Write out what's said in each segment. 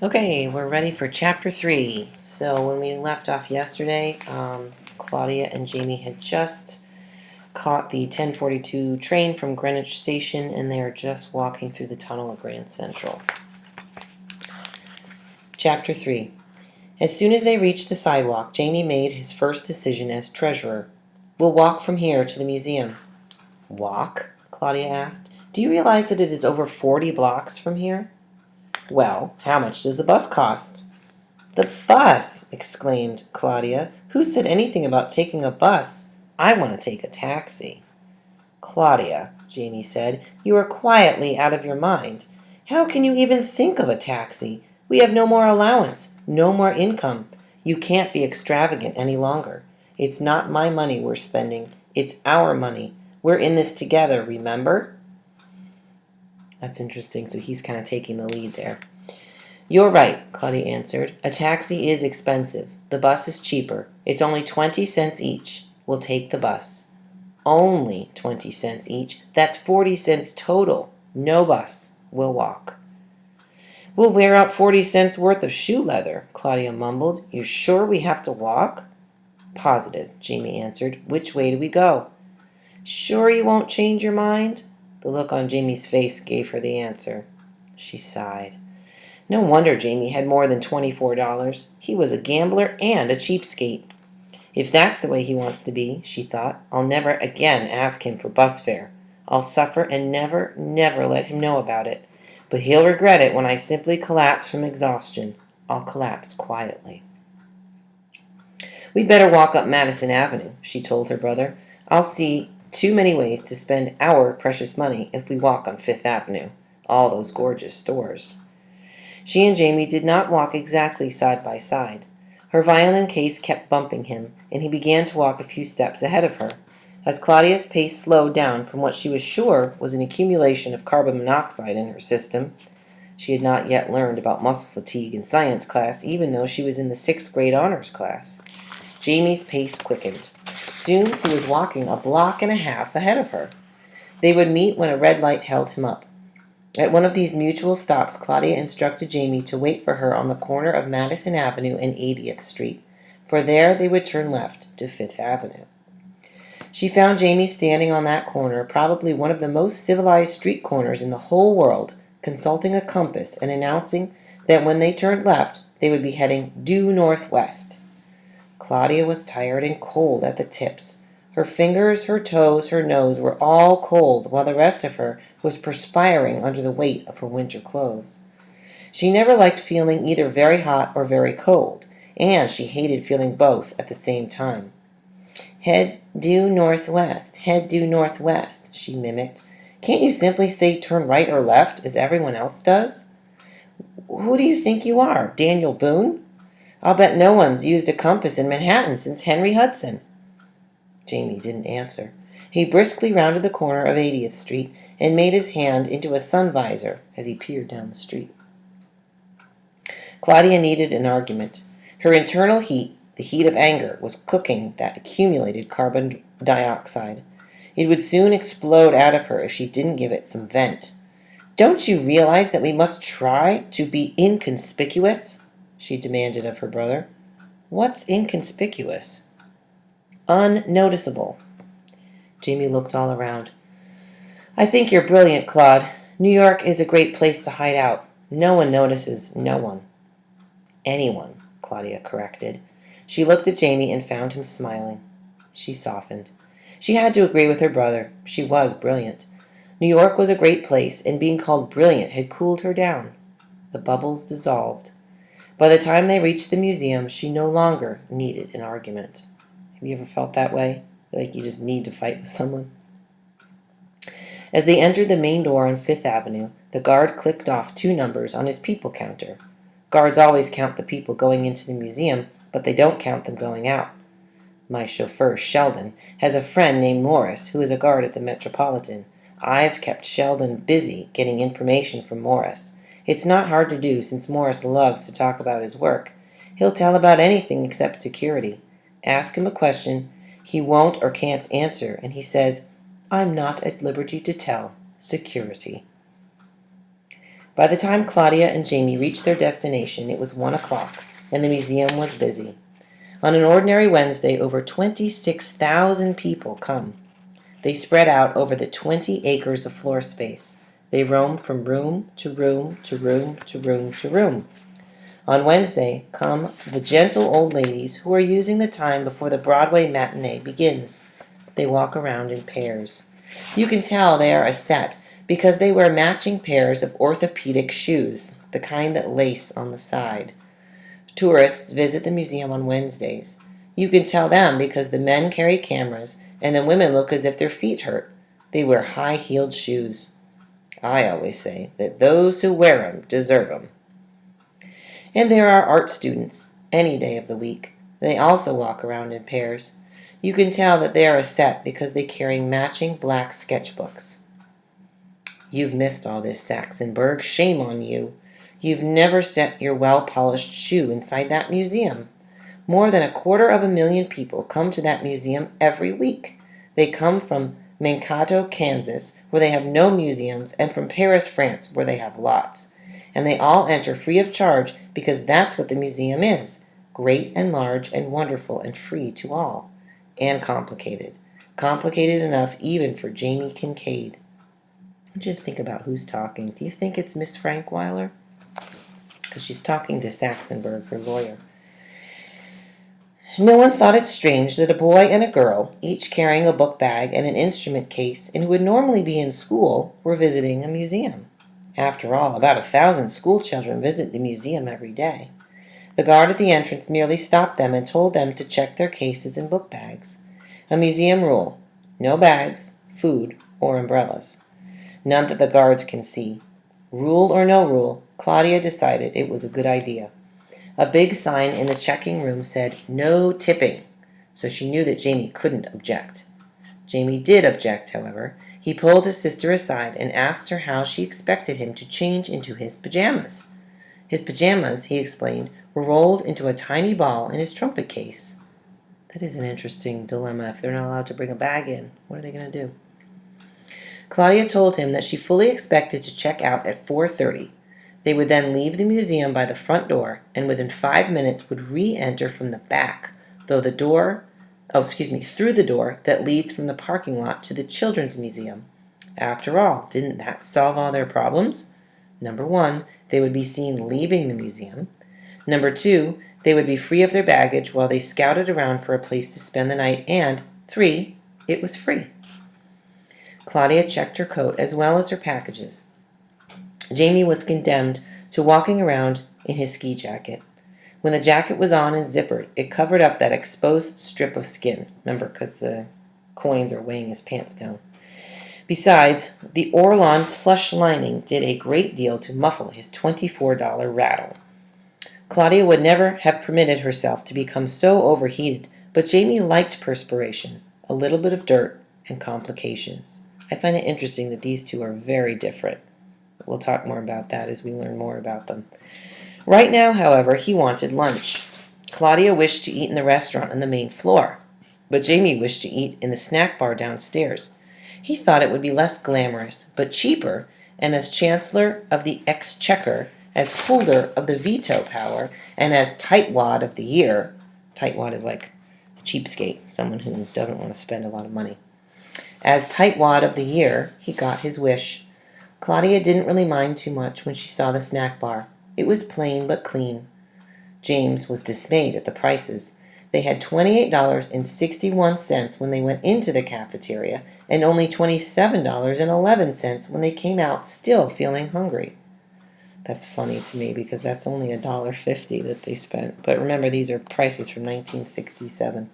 Okay, we're ready for chapter 3. So when we left off yesterday, Claudia and Jamie had just caught the 10:42 train from Greenwich Station, and they are just walking through the tunnel of Grand Central. Chapter 3. As soon as they reached the sidewalk, Jamie made his first decision as treasurer. We'll walk from here to the museum. Walk? Claudia asked. Do you realize that it is over 40 blocks from here? Well, how much does the bus cost? The bus! Exclaimed Claudia. Who said anything about taking a bus? I want to take a taxi. Claudia, Jamie said, you are quietly out of your mind. How can you even think of a taxi? We have no more allowance, no more income. You can't be extravagant any longer. It's not my money we're spending. It's our money. We're in this together, remember? That's interesting. So he's kind of taking the lead there. You're right, Claudia answered. A taxi is expensive. The bus is cheaper. It's only 20 cents each. We'll take the bus. Only 20 cents each. That's 40 cents total. No bus. We'll walk. We'll wear out 40 cents worth of shoe leather, Claudia mumbled. You sure we have to walk? Positive, Jamie answered. Which way do we go? Sure you won't change your mind? The look on Jamie's face gave her the answer. She sighed. No wonder Jamie had more than $24. He was a gambler and a cheapskate. If that's the way he wants to be, she thought, I'll never again ask him for bus fare. I'll suffer and never, never let him know about it. But he'll regret it when I simply collapse from exhaustion. I'll collapse quietly. We'd better walk up Madison Avenue, she told her brother. I'll see too many ways to spend our precious money if we walk on Fifth Avenue. All those gorgeous stores. She and Jamie did not walk exactly side by side. Her violin case kept bumping him, and he began to walk a few steps ahead of her. As Claudia's pace slowed down from what she was sure was an accumulation of carbon monoxide in her system, she had not yet learned about muscle fatigue in science class, even though she was in the 6th grade honors class. Jamie's pace quickened. Soon he was walking a block and a half ahead of her. They would meet when a red light held him up. At one of these mutual stops, Claudia instructed Jamie to wait for her on the corner of Madison Avenue and 80th Street, for there they would turn left to Fifth Avenue. She found Jamie standing on that corner, probably one of the most civilized street corners in the whole world, consulting a compass and announcing that when they turned left, they would be heading due northwest. Claudia was tired and cold at the tips. Her fingers, her toes, her nose were all cold, while the rest of her was perspiring under the weight of her winter clothes. She never liked feeling either very hot or very cold, and she hated feeling both at the same time. Head due northwest, head due northwest, she mimicked. Can't you simply say turn right or left, as everyone else does? Who do you think you are, Daniel Boone? I'll bet no one's used a compass in Manhattan since Henry Hudson. Jamie didn't answer. He briskly rounded the corner of 80th Street and made his hand into a sun visor as he peered down the street. Claudia needed an argument. Her internal heat, the heat of anger, was cooking that accumulated carbon dioxide. It would soon explode out of her if she didn't give it some vent. Don't you realize that we must try to be inconspicuous? She demanded of her brother. What's inconspicuous? Unnoticeable. Jamie looked all around. I think you're brilliant, Claude. New York is a great place to hide out. No one notices no one. Anyone, Claudia corrected. She looked at Jamie and found him smiling. She softened. She had to agree with her brother. She was brilliant. New York was a great place, and being called brilliant had cooled her down. The bubbles dissolved. By the time they reached the museum, she no longer needed an argument. Have you ever felt that way? Like you just need to fight with someone? As they entered the main door on Fifth Avenue, the guard clicked off 2 numbers on his people counter. Guards always count the people going into the museum, but they don't count them going out. My chauffeur, Sheldon, has a friend named Morris who is a guard at the Metropolitan. I've kept Sheldon busy getting information from Morris. It's not hard to do since Morris loves to talk about his work. He'll tell about anything except security. Ask him a question he won't or can't answer, and he says, I'm not at liberty to tell. Security. By the time Claudia and Jamie reached their destination, it was 1 o'clock, and the museum was busy. On an ordinary Wednesday, over 26,000 people come. They spread out over the 20 acres of floor space. They roamed from room to room to room to room to room. On Wednesday come the gentle old ladies who are using the time before the Broadway matinee begins. They walk around in pairs. You can tell they are a set because they wear matching pairs of orthopedic shoes, the kind that lace on the side. Tourists visit the museum on Wednesdays. You can tell them because the men carry cameras and the women look as if their feet hurt. They wear high-heeled shoes. I always say that those who wear 'em deserve 'em. And there are art students, any day of the week. They also walk around in pairs. You can tell that they are a set because they carry matching black sketchbooks. You've missed all this, Saxonburg. Shame on you. You've never set your well-polished shoe inside that museum. More than 250,000 people come to that museum every week. They come from Mankato, Kansas, where they have no museums, and from Paris, France, where they have lots. And they all enter free of charge because that's what the museum is. Great and large and wonderful and free to all. And complicated. Complicated enough even for Jamie Kincaid. I want you to think about who's talking. Do you think it's Miss Frankweiler? Because she's talking to Saxonburg, her lawyer. No one thought it strange that a boy and a girl, each carrying a book bag and an instrument case, and who would normally be in school, were visiting a museum. After all, about 1,000 school children visit the museum every day. The guard at the entrance merely stopped them and told them to check their cases and book bags. A museum rule: no bags, food, or umbrellas. None that the guards can see. Rule or no rule, Claudia decided it was a good idea. A big sign in the checking room said, "No tipping," so she knew that Jamie couldn't object. Jamie did object, however. He pulled his sister aside and asked her how she expected him to change into his pajamas. His pajamas, he explained, were rolled into a tiny ball in his trumpet case. That is an interesting dilemma. If they're not allowed to bring a bag in, what are they going to do? Claudia told him that she fully expected to check out at 4:30. They would then leave the museum by the front door and within 5 minutes would re-enter from the back, through the door that leads from the parking lot to the Children's Museum. After all, didn't that solve all their problems? Number 1, they would be seen leaving the museum. Number 2, they would be free of their baggage while they scouted around for a place to spend the night. And 3, it was free. Claudia checked her coat as well as her packages. Jamie was condemned to walking around in his ski jacket. When the jacket was on and zippered, it covered up that exposed strip of skin. Remember, because the coins are weighing his pants down. Besides, the Orlon plush lining did a great deal to muffle his $24 rattle. Claudia would never have permitted herself to become so overheated, but Jamie liked perspiration, a little bit of dirt, and complications. I find it interesting that these two are very different. We'll talk more about that as we learn more about them. Right now, however, he wanted lunch. Claudia wished to eat in the restaurant on the main floor, but Jamie wished to eat in the snack bar downstairs. He thought it would be less glamorous, but cheaper, and as Chancellor of the Exchequer, as holder of the veto power, and as tightwad of the year. Tightwad is like a cheapskate, someone who doesn't want to spend a lot of money. As tightwad of the year, he got his wish. Claudia didn't really mind too much when she saw the snack bar. It was plain but clean. James was dismayed at the prices. They had $28.61 when they went into the cafeteria, and only $27.11 when they came out, still feeling hungry. That's funny to me because that's only $1.50 that they spent. But remember, these are prices from 1967.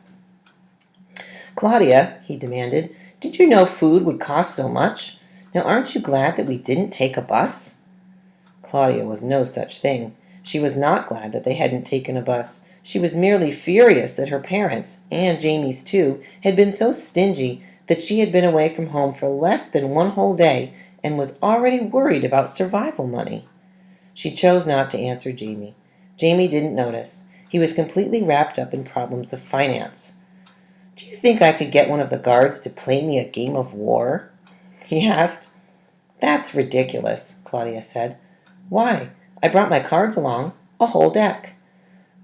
Claudia, he demanded, did you know food would cost so much? Now aren't you glad that we didn't take a bus? Claudia was no such thing. She was not glad that they hadn't taken a bus. She was merely furious that her parents, and Jamie's too, had been so stingy that she had been away from home for less than one whole day and was already worried about survival money. She chose not to answer Jamie. Jamie didn't notice. He was completely wrapped up in problems of finance. Do you think I could get one of the guards to play me a game of war? He asked. That's ridiculous, Claudia said. Why? I brought my cards along, a whole deck.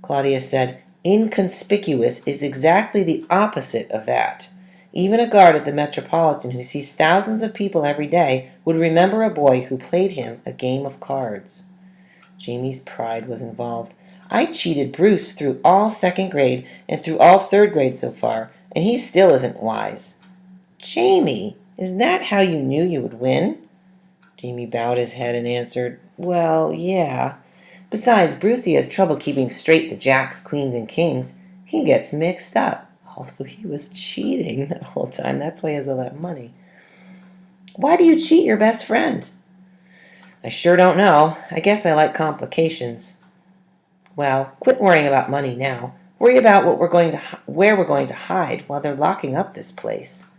Claudia said, inconspicuous is exactly the opposite of that. Even a guard at the Metropolitan who sees thousands of people every day would remember a boy who played him a game of cards. Jamie's pride was involved. I cheated Bruce through all second grade and through all third grade so far, and he still isn't wise. Jamie, is that how you knew you would win? Jamie bowed his head and answered, well, yeah. Besides, Brucey has trouble keeping straight the jacks, queens, and kings. He gets mixed up. Oh, so he was cheating the whole time. That's why he has all that money. Why do you cheat your best friend? I sure don't know. I guess I like complications. Well, quit worrying about money now. Worry about where we're going to hide while they're locking up this place.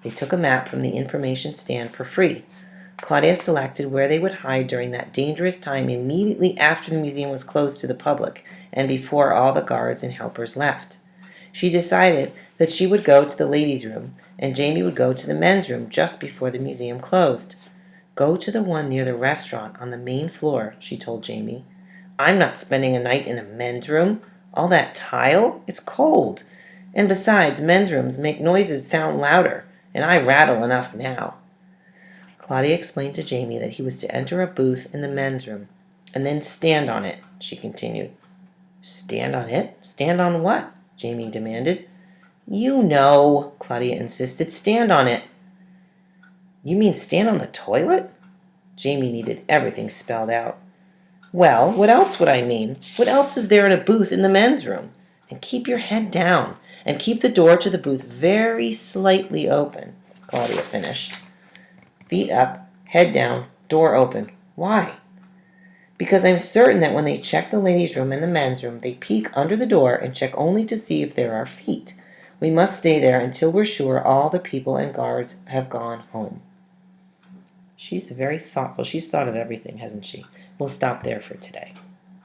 They took a map from the information stand for free. Claudia selected where they would hide during that dangerous time immediately after the museum was closed to the public and before all the guards and helpers left. She decided that she would go to the ladies' room and Jamie would go to the men's room just before the museum closed. Go to the one near the restaurant on the main floor, she told Jamie. I'm not spending a night in a men's room. All that tile? It's cold. And besides, men's rooms make noises sound louder, and I rattle enough now. Claudia explained to Jamie that he was to enter a booth in the men's room, and then stand on it, she continued. Stand on it? Stand on what? Jamie demanded. You know, Claudia insisted. Stand on it. You mean stand on the toilet? Jamie needed everything spelled out. Well, what else would I mean? What else is there in a booth in the men's room? And keep your head down, and keep the door to the booth very slightly open, Claudia finished. Feet up, head down, door open. Why? Because I'm certain that when they check the ladies' room and the men's room, they peek under the door and check only to see if there are feet. We must stay there until we're sure all the people and guards have gone home. She's very thoughtful. She's thought of everything, hasn't she? We'll stop there for today.